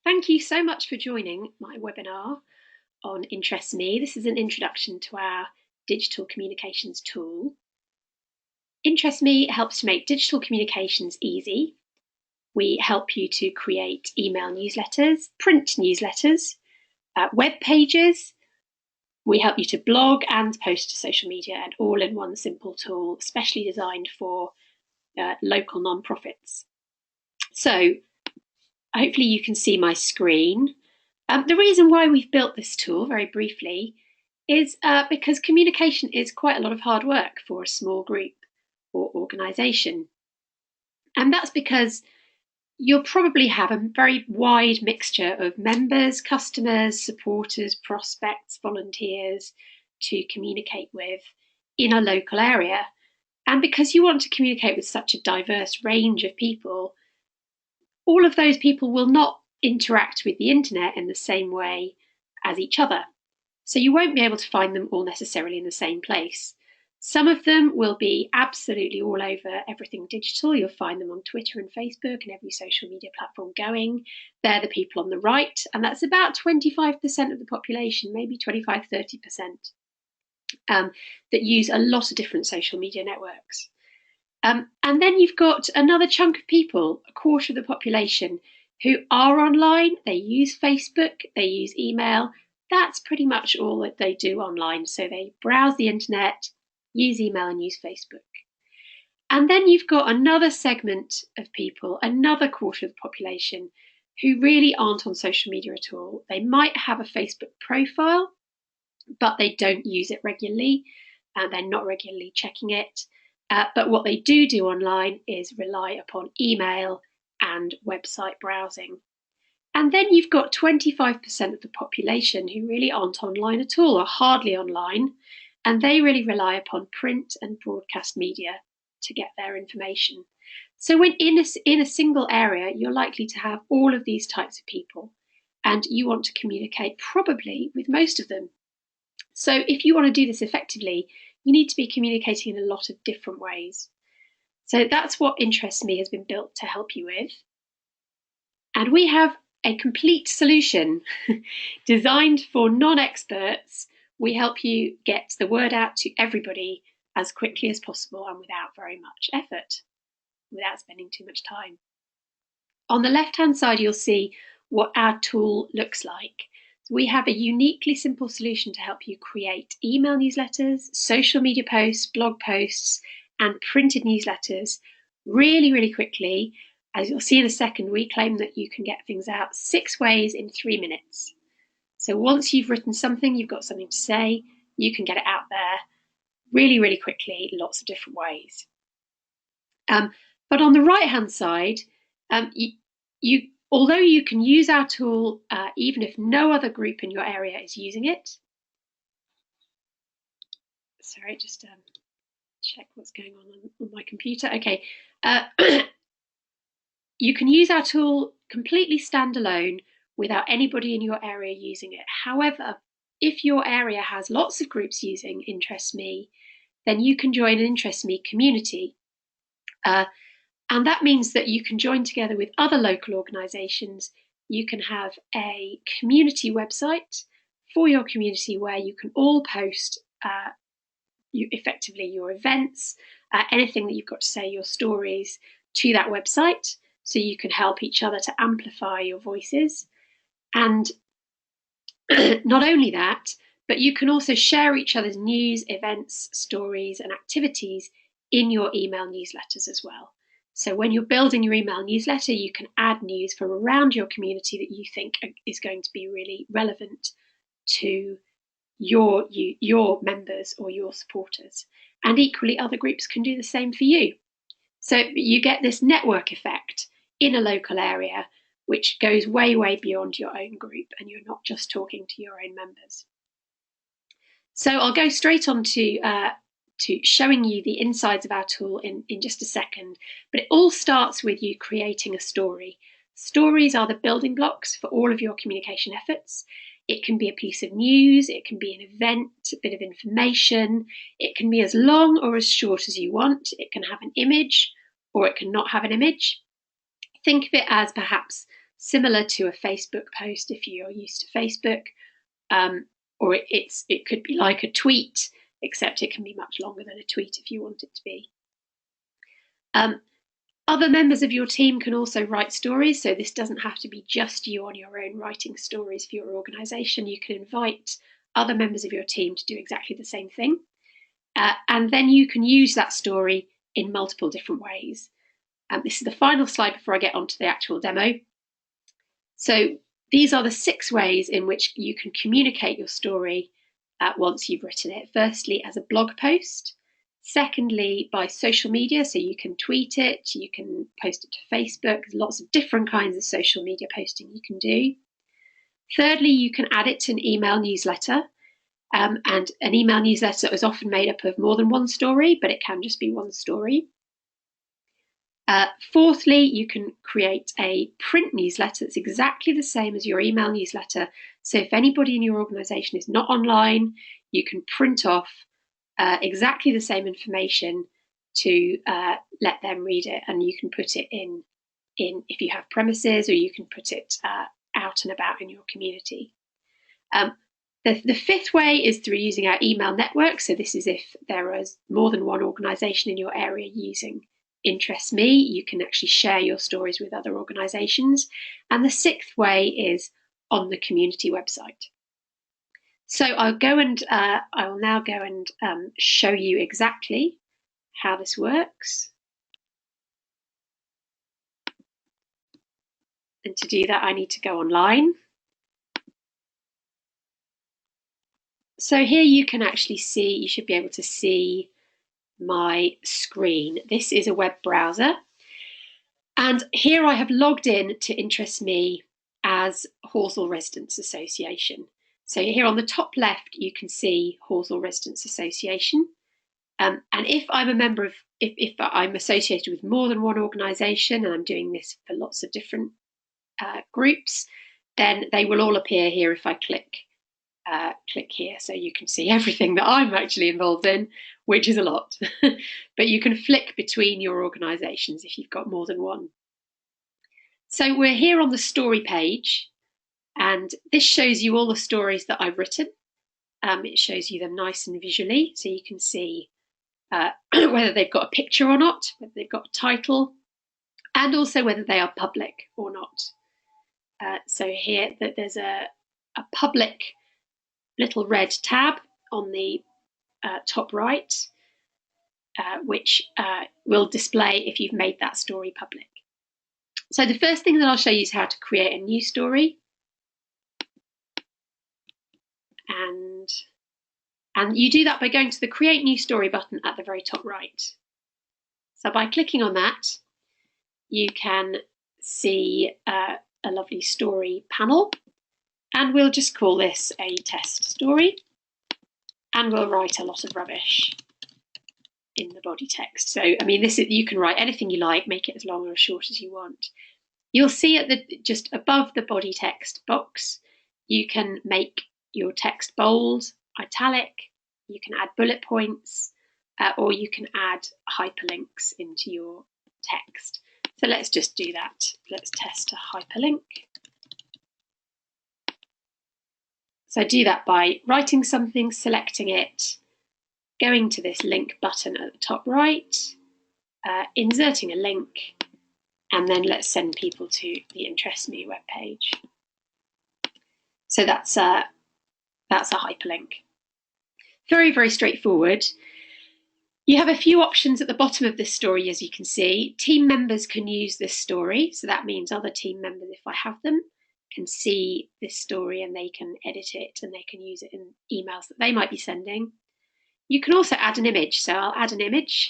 Thank you so much for joining my webinar on interests.me. This is an introduction to our digital communications tool. interests.me helps to make digital communications easy. We help you to create email newsletters, print newsletters, web pages. We help you to blog and post to social media, and all in one simple tool, especially designed for local nonprofits. So hopefully you can see my screen. The reason why we've built this tool, very briefly, is because communication is quite a lot of hard work for a small group or organisation. And that's because you'll probably have a very wide mixture of members, customers, supporters, prospects, volunteers to communicate with in a local area. And because you want to communicate with such a diverse range of people, all of those people will not interact with the internet in the same way as each other. So you won't be able to find them all necessarily in the same place. Some of them will be absolutely all over everything digital. You'll find them on Twitter and Facebook and every social media platform going. They're the people on the right, and that's about 25% of the population, maybe 25, 30%, that use a lot of different social media networks. And then you've got another chunk of people, a quarter of the population, who are online. They use Facebook, they use email. That's pretty much all that they do online. So they browse the internet, use email and use Facebook. And then you've got another segment of people, another quarter of the population, who really aren't on social media at all. They might have a Facebook profile, but they don't use it regularly, and they're not regularly checking it. But what they do online is rely upon email and website browsing. And then you've got 25% of the population who really aren't online at all, or hardly online, and they really rely upon print and broadcast media to get their information. So when in a single area, you're likely to have all of these types of people, and you want to communicate probably with most of them. So if you want to do this effectively, you need to be communicating in a lot of different ways. So that's what interests.me has been built to help you with. And we have a complete solution designed for non-experts. We help you get the word out to everybody as quickly as possible and without very much effort, without spending too much time. On the left-hand side, you'll see what our tool looks like. We have a uniquely simple solution to help you create email newsletters, social media posts, blog posts, and printed newsletters really, really quickly. As you'll see in a second, we claim that you can get things out 6 ways in 3 minutes. So once you've written something, you've got something to say, you can get it out there really, really quickly, lots of different ways. But on the right-hand side, although you can use our tool even if no other group in your area is using it. Sorry, just check what's going on my computer. Okay. You can use our tool completely standalone without anybody in your area using it. However, if your area has lots of groups using interests.me, then you can join an interests.me community. And that means that you can join together with other local organisations. You can have a community website for your community where you can all post effectively your events, anything that you've got to say, your stories, to that website, so you can help each other to amplify your voices. And not only that, but you can also share each other's news, events, stories, and activities in your email newsletters as well. So when you're building your email newsletter, you can add news from around your community that you think is going to be really relevant to your members or your supporters. And equally, other groups can do the same for you. So you get this network effect in a local area, which goes way, way beyond your own group, and you're not just talking to your own members. So I'll go straight on to showing you the insides of our tool in just a second, but it all starts with you creating a story. Stories are the building blocks for all of your communication efforts. It can be a piece of news, it can be an event, a bit of information, it can be as long or as short as you want, it can have an image or it can not have an image. Think of it as perhaps similar to a Facebook post if you're used to Facebook, or it could be like a tweet, except it can be much longer than a tweet if you want it to be. Other members of your team can also write stories, so this doesn't have to be just you on your own writing stories for your organisation. You can invite other members of your team to do exactly the same thing. And then you can use that story in multiple different ways. This is the final slide before I get onto the actual demo. So these are the 6 ways in which you can communicate your story once you've written it. Firstly, as a blog post. Secondly, by social media, so you can tweet it, you can post it to Facebook. There's lots of different kinds of social media posting you can do. Thirdly, you can add it to an email newsletter. And an email newsletter is often made up of more than one story, but it can just be one story. Fourthly, you can create a print newsletter that's exactly the same as your email newsletter. So if anybody in your organisation is not online, you can print off exactly the same information to let them read it, and you can put it in if you have premises, or you can put it out and about in your community. The 5th way is through using our email network. So this is if there is more than one organisation in your area using interests.me, you can actually share your stories with other organisations. And the 6th way is on the community website. So I will now go and show you exactly how this works. And to do that, I need to go online. So here you can actually see, you should be able to see my screen. This is a web browser. And here I have logged in to interests.me as Horsell Residents Association. So here on the top left, you can see Horsell Residents Association. And if I'm a member of, if I'm associated with more than one organisation, and I'm doing this for lots of different groups, then they will all appear here if I click here. So you can see everything that I'm actually involved in, which is a lot. But you can flick between your organisations if you've got more than one. So we're here on the story page, and this shows you all the stories that I've written. It shows you them nice and visually, so you can see whether they've got a picture or not, whether they've got a title, and also whether they are public or not. So here that there's a public little red tab on the top right, which will display if you've made that story public. So the first thing that I'll show you is how to create a new story. And you do that by going to the Create New Story button at the very top right. So by clicking on that, you can see a lovely story panel. And we'll just call this a test story. And we'll write a lot of rubbish in the body text. So, I mean, you can write anything you like, make it as long or as short as you want. You'll see at just above the body text box, you can make your text bold, italic, you can add bullet points, or you can add hyperlinks into your text. So let's just do that. Let's test a hyperlink. So do that by writing something, selecting it, going to this link button at the top right, inserting a link, and then let's send people to the interests.me webpage. So that's a hyperlink. Very, very straightforward. You have a few options at the bottom of this story, as you can see. Team members can use this story, so that means other team members, if I have them, can see this story and they can edit it and they can use it in emails that they might be sending. You can also add an image, so I'll add an image.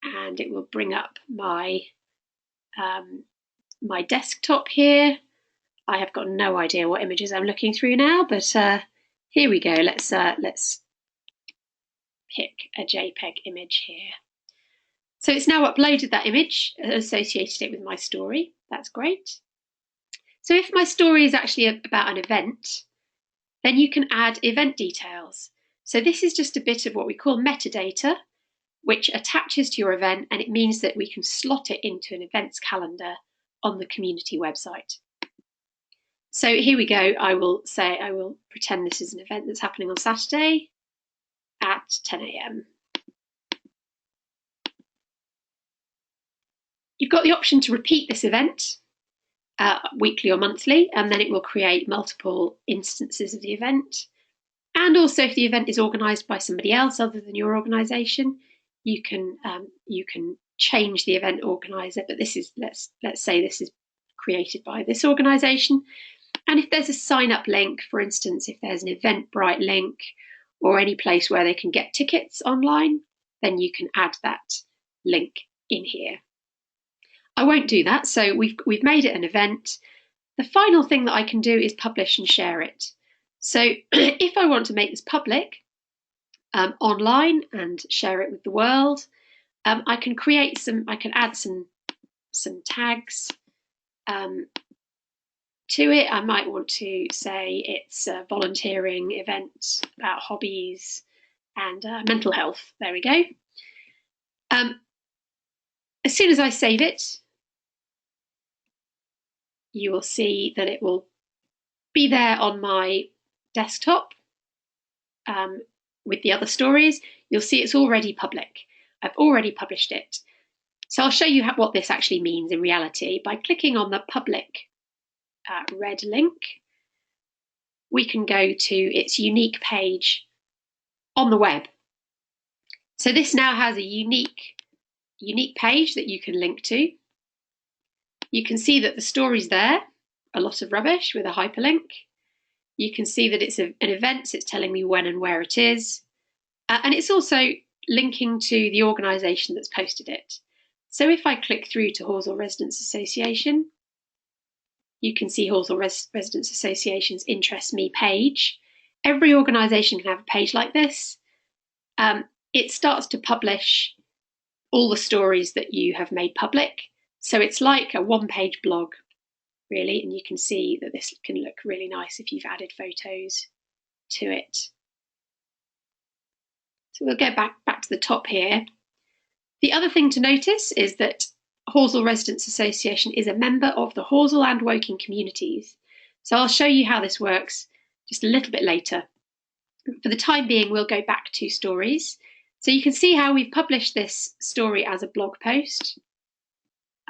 And it will bring up my my desktop here. I have got no idea what images I'm looking through now, but here we go. Let's pick a JPEG image here. So it's now uploaded that image, associated it with my story. That's great. So if my story is actually about an event, then you can add event details. So this is just a bit of what we call metadata. which attaches to your event, and it means that we can slot it into an events calendar on the community website. So here we go. I will pretend this is an event that's happening on Saturday at 10 a.m. You've got the option to repeat this event weekly or monthly, and then it will create multiple instances of the event. And also, if the event is organised by somebody else other than your organisation, you can change the event organiser. But this is let's say this is created by this organisation. And if there's a sign-up link, for instance, if there's an Eventbrite link or any place where they can get tickets online, then you can add that link in here. I won't do that, so we've made it an event. The final thing that I can do is publish and share it. So if I want to make this public online and share it with the world, I can add some tags to it. I might want to say it's a volunteering event about hobbies and mental health. There we go. As soon as I save it, you will see that it will be there on my desktop with the other stories. You'll see it's already public. I've already published it. So I'll show you what this actually means in reality. By clicking on the public red link, we can go to its unique page on the web. So this now has a unique page that you can link to. You can see that the story's there, a lot of rubbish with a hyperlink. You can see that it's an event, so it's telling me when and where it is. And it's also linking to the organisation that's posted it. So if I click through to Horsell Residents Association, you can see Horsell Residents Association's Interests Me page. Every organisation can have a page like this. It starts to publish all the stories that you have made public. So it's like a one-page blog, really, and you can see that this can look really nice if you've added photos to it. So we'll go back to the top here. The other thing to notice is that Horsell Residents Association is a member of the Horsell and Woking communities. So I'll show you how this works just a little bit later. For the time being, we'll go back to stories. So you can see how we've published this story as a blog post.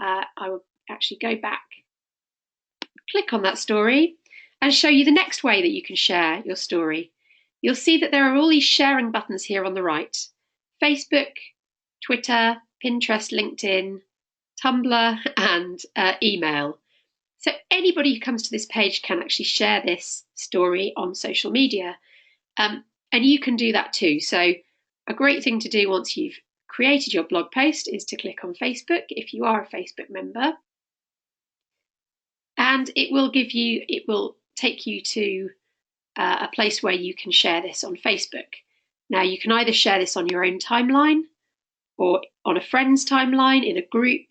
I will actually go back, click on that story, and show you the next way that you can share your story. You'll see that there are all these sharing buttons here on the right: Facebook, Twitter, Pinterest, LinkedIn, Tumblr, and email. So anybody who comes to this page can actually share this story on social media. And you can do that too. So a great thing to do once you've created your blog post is to click on Facebook if you are a Facebook member. And it will take you to a place where you can share this on Facebook. Now you can either share this on your own timeline, or on a friend's timeline, in a group,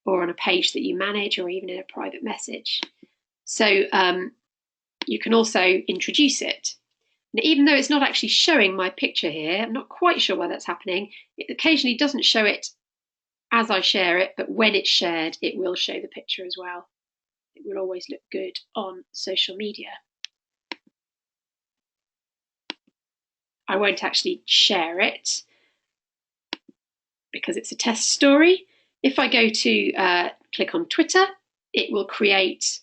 or on a page that you manage, or even in a private message. So you can also introduce it. Now, even though it's not actually showing my picture here, I'm not quite sure why that's happening. It occasionally doesn't show it as I share it, but when it's shared, it will show the picture as well. It will always look good on social media. I won't actually share it because it's a test story. If I go to click on Twitter, it will create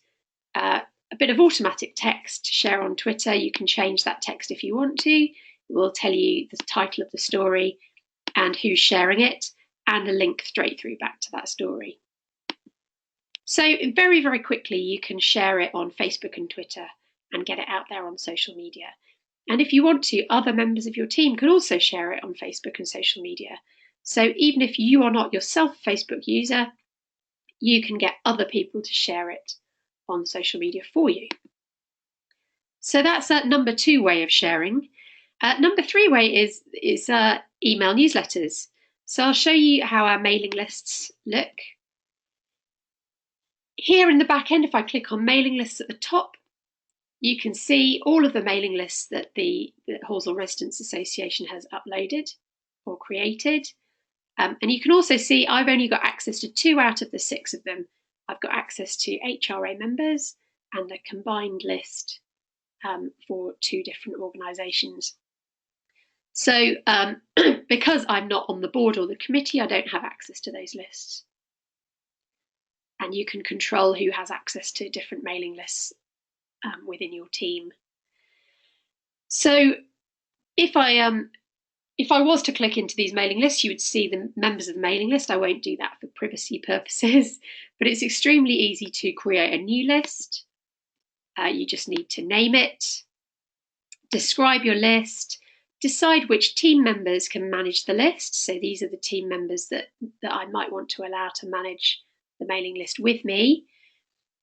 a bit of automatic text to share on Twitter. You can change that text if you want to. It will tell you the title of the story and who's sharing it, and a link straight through back to that story. So very, very quickly, you can share it on Facebook and Twitter and get it out there on social media. And if you want to, other members of your team can also share it on Facebook and social media. So even if you are not yourself a Facebook user, you can get other people to share it on social media for you. So that's number 2 way of sharing. Number 3 way is email newsletters. So I'll show you how our mailing lists look. Here in the back end, if I click on mailing lists at the top, you can see all of the mailing lists that the Horsell Residents Association has uploaded or created. And you can also see I've only got access to 2 out of the 6 of them. I've got access to HRA members and a combined list for 2 different organisations. So because I'm not on the board or the committee, I don't have access to those lists. And you can control who has access to different mailing lists within your team. So if I was to click into these mailing lists, you would see the members of the mailing list. I won't do that for privacy purposes, but it's extremely easy to create a new list. You just need to name it, describe your list, decide which team members can manage the list. So these are the team members that I might want to allow to manage the mailing list with me.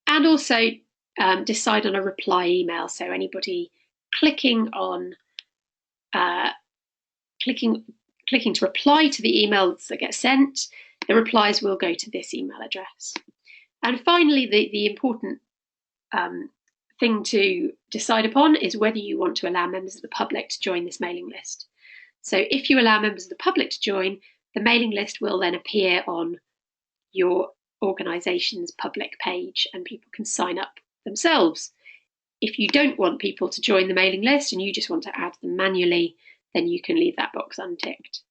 And also decide on a reply email. So anybody clicking to reply to the emails that get sent, the replies will go to this email address. And finally, the important thing to decide upon is whether you want to allow members of the public to join this mailing list. So if you allow members of the public to join, the mailing list will then appear on your organisation's public page and people can sign up themselves. If you don't want people to join the mailing list and you just want to add them manually, then you can leave that box unticked.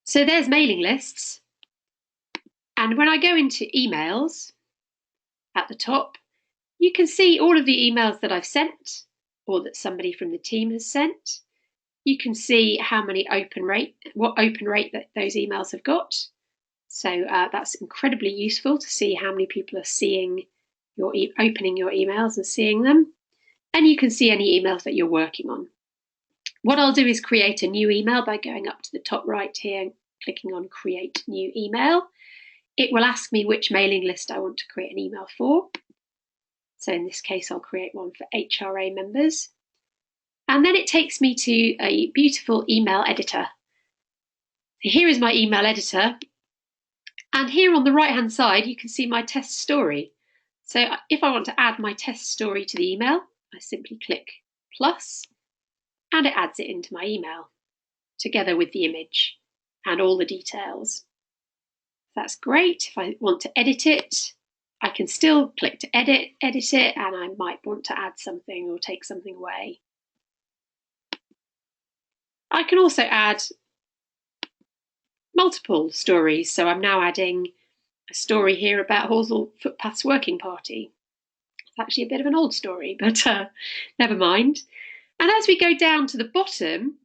So there's mailing lists. And when I go into emails at the top, you can see all of the emails that I've sent or that somebody from the team has sent. You can see how many what open rate that those emails have got. So that's incredibly useful to see how many people are seeing opening your emails and seeing them. And you can see any emails that you're working on. What I'll do is create a new email by going up to the top right here and clicking on Create New Email. It will ask me which mailing list I want to create an email for. So in this case, I'll create one for HRA members. And then it takes me to a beautiful email editor. So here is my email editor. And here on the right-hand side, you can see my test story. So if I want to add my test story to the email, I simply click plus, and it adds it into my email, together with the image and all the details. That's great. If I want to edit it, I can still click to edit it, and I might want to add something or take something away. I can also add multiple stories. So I'm now adding a story here about Horsell Footpaths Working Party. It's actually a bit of an old story, but never mind. And as we go down to the bottom,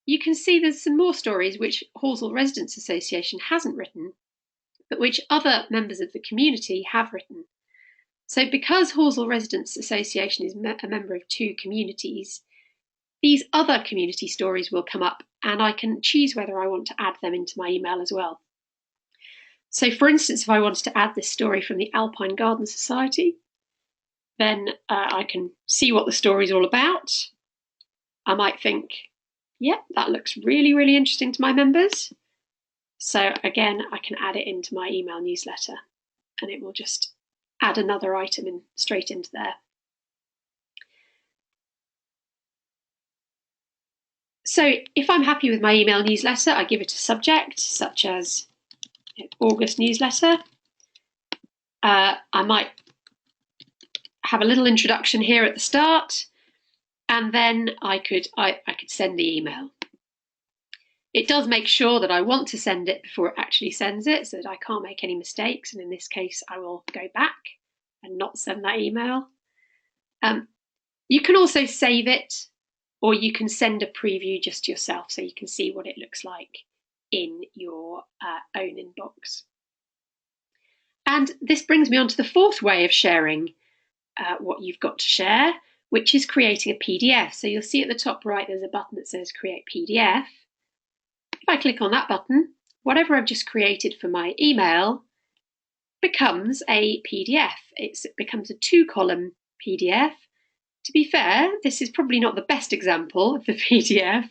you can see there's some more stories which Horsell Residents Association hasn't written, but which other members of the community have written. So because Horsell Residents Association is a member of 2 communities, these other community stories will come up and I can choose whether I want to add them into my email as well. So for instance, if I wanted to add this story from the Alpine Garden Society, then I can see what the story is all about. I might think, yeah, that looks really, really interesting to my members. So again, I can add it into my email newsletter and it will just add another item straight into there. So if I'm happy with my email newsletter, I give it a subject such as August newsletter. I might have a little introduction here at the start, and then I could send the email. It does make sure that I want to send it before it actually sends it, so that I can't make any mistakes. And in this case, I will go back and not send that email. You can also save it, or you can send a preview just yourself so you can see what it looks like in your own inbox. And this brings me on to the 4th way of sharing what you've got to share, which is creating a PDF. So you'll see at the top right, there's a button that says Create PDF. If I click on that button, whatever I've just created for my email becomes a PDF. It becomes a 2-column PDF. To be fair, this is probably not the best example of the PDF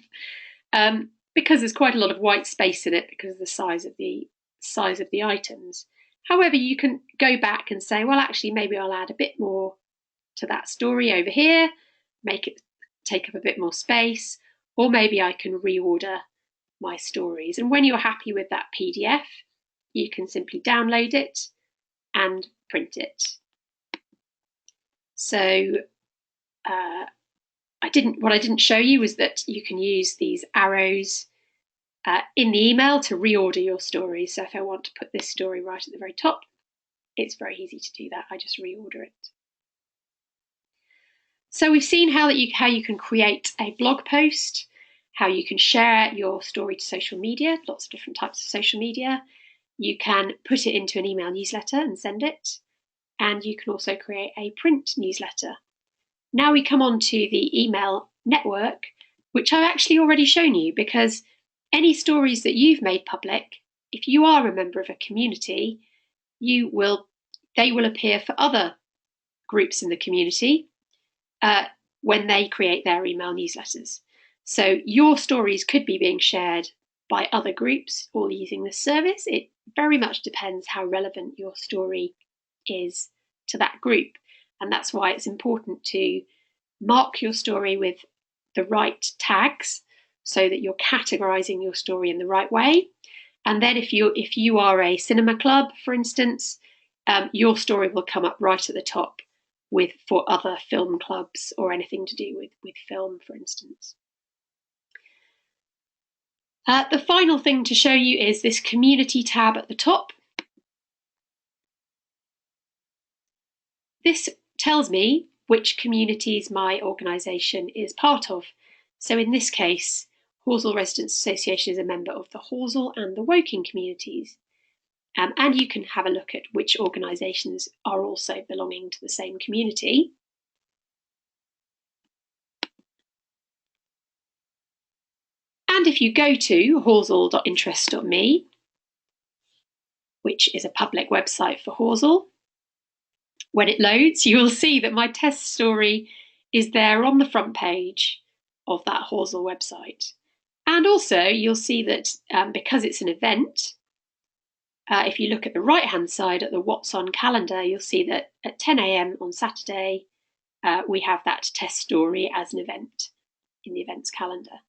because there's quite a lot of white space in it because of the size of the items. However, you can go back and say, well, actually, maybe I'll add a bit more to that story over here, make it take up a bit more space, or maybe I can reorder my stories. And when you're happy with that PDF, you can simply download it and print it. So what I didn't show you was that you can use these arrows in the email to reorder your story. So if I want to put this story right at the very top, it's very easy to do that. I just reorder it. So we've seen how you can create a blog post, how you can share your story to social media, lots of different types of social media. You can put it into an email newsletter and send it. And you can also create a print newsletter. Now we come on to the email network, which I've actually already shown you, because any stories that you've made public, if you are a member of a community, they will appear for other groups in the community when they create their email newsletters. So your stories could be being shared by other groups all using this service. It very much depends how relevant your story is to that group. And that's why it's important to mark your story with the right tags so that you're categorizing your story in the right way. And then if you are a cinema club, for instance, your story will come up right at the top for other film clubs or anything to do with film, for instance. The final thing to show you is this community tab at the top. This tells me which communities my organisation is part of. So in this case, Horsell Residents Association is a member of the Horsell and the Woking communities. And you can have a look at which organisations are also belonging to the same community. And if you go to horsell.interests.me, which is a public website for Horsell, when it loads, you will see that my test story is there on the front page of that Horsell website. And also you'll see that because it's an event, if you look at the right-hand side at the What's On calendar, you'll see that at 10 a.m. on Saturday, we have that test story as an event in the events calendar.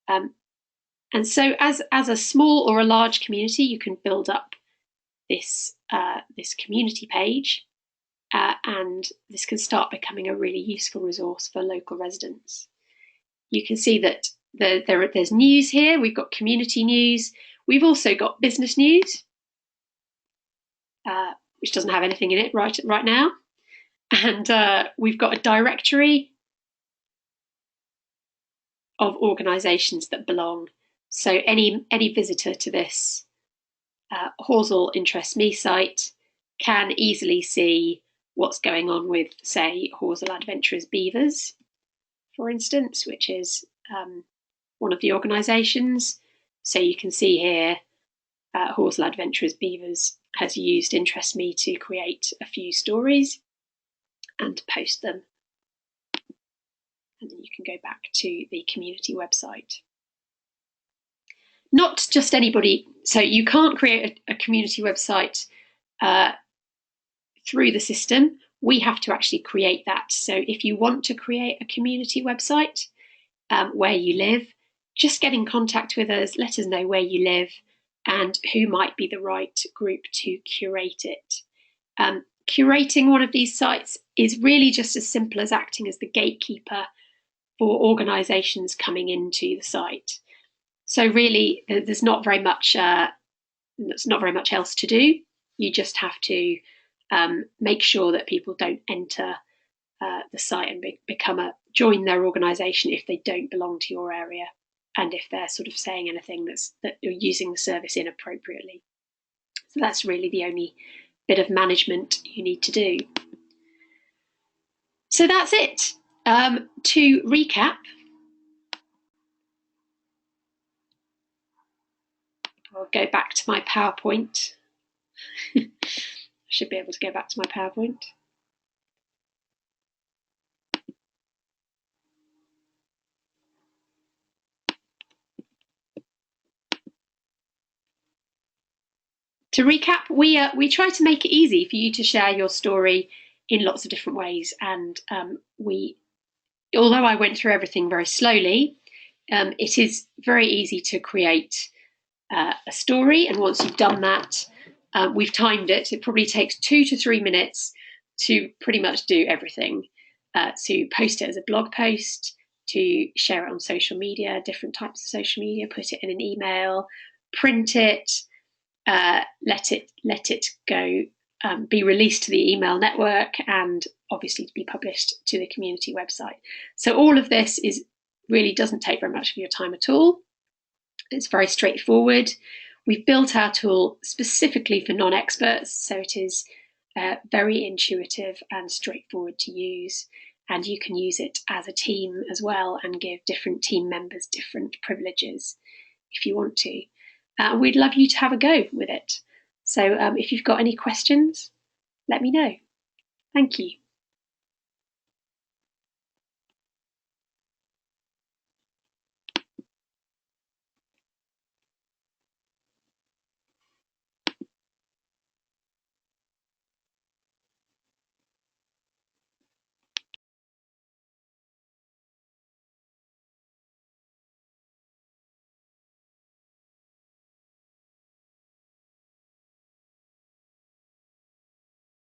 And so as a small or a large community, you can build up this community page, and this can start becoming a really useful resource for local residents. You can see that there's news here. We've got community news. We've also got business news, which doesn't have anything in it right now. And we've got a directory of organisations that belong. So any visitor to this Horsell Interests Me site can easily see what's going on with, say, Horsell Adventurers Beavers, for instance, which is one of the organisations. So you can see here, Horsell Adventurers Beavers has used Interest Me to create a few stories and to post them. And then you can go back to the community website. Not just anybody, so you can't create a community website through the system. We have to actually create that. So if you want to create a community website where you live, just get in contact with us, let us know where you live and who might be the right group to curate it. Curating one of these sites is really just as simple as acting as the gatekeeper for organisations coming into the site. So really, there's not very much else to do. You just have to make sure that people don't enter the site and join their organisation if they don't belong to your area, and if they're sort of saying anything that you're using the service inappropriately. So that's really the only bit of management you need to do. So that's it. To recap, I'll go back to my PowerPoint. I should be able to go back to my PowerPoint. To recap, we try to make it easy for you to share your story in lots of different ways. And although I went through everything very slowly, It is very easy to create a story, and once you've done that, we've timed it. It probably takes 2 to 3 minutes to pretty much do everything. To post it as a blog post, to share it on social media, different types of social media, put it in an email, print it, let it go, be released to the email network, and obviously to be published to the community website. So all of this really doesn't take very much of your time at all. It's very straightforward. We've built our tool specifically for non-experts, so it is very intuitive and straightforward to use. And you can use it as a team as well and give different team members different privileges if you want to. We'd love you to have a go with it. So if you've got any questions, let me know. Thank you.